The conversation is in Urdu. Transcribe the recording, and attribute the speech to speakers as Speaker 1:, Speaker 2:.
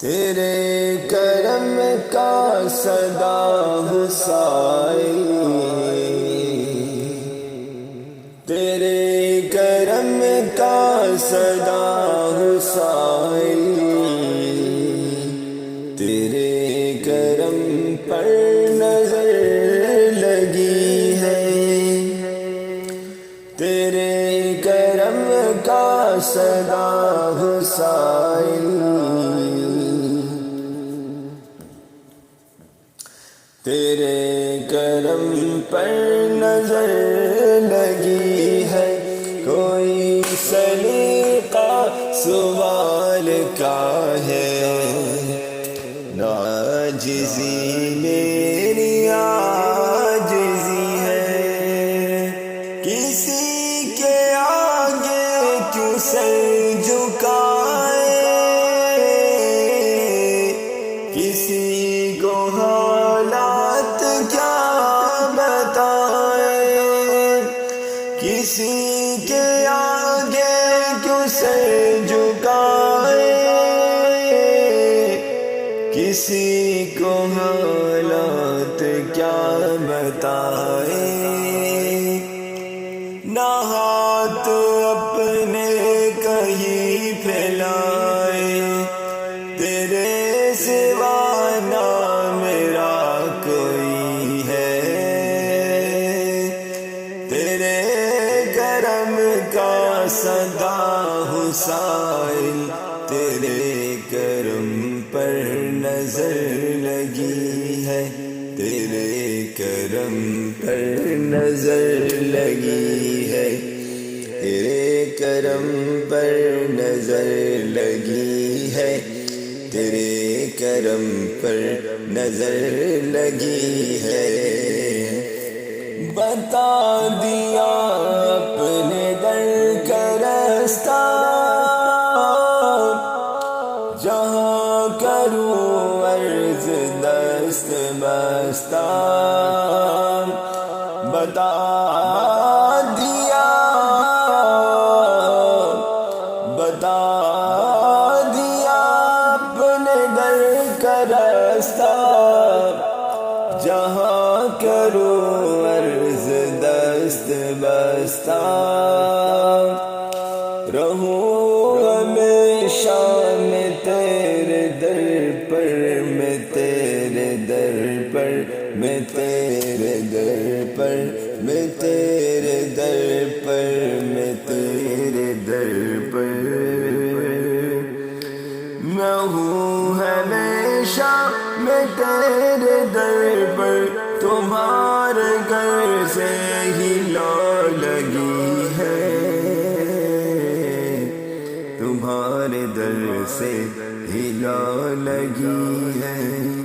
Speaker 1: تیرے کرم کا صدا حسائی، تیرے کرم کا صدا حسائی، تیرے کرم پر نظر لگی ہے، تیرے کرم کا صدا حسائی، تیرے کرم پر نظر لگی ہے۔ کوئی سلیقہ سوال کا ہے، عاجزی میری عاجزی ہے، کسی کے آگے کیوں سر جھکائے، کسی کو حالات کیا بتائے، کسی کے آگے کیوں سر جھکائے، کسی کو حالات کیا بتائے، نہ ہاتھ اپنے کہیں پھیلائے، تیرے سوا نہ میرا کوئی ہے، تیرے کرم کا صدا حسائل، تیرے کرم پر نظر لگی ہے، تیرے کرم پر نظر لگی ہے، تیرے کرم پر نظر لگی ہے، تیرے کرم پر نظر لگی ہے۔ بتا دیا اپنے در کا راستہ، جہاں کروں عرض دست بستہ، بتا دیا، بتا دیا اپنے در کا راستہ، جہاں کروں عرض دست بستہ، رہوں ہمیشہ میں تیرے در پر، میں تیرے در پر، میں تیرے در پر، میں تیرے در پر، میں تیرے در پر، میں ہوں ہمیشہ میں تیرے در پر، تمہارے گھر سے ہی لو لگی ہے، تمہارے در سے ہی لو لگی ہے۔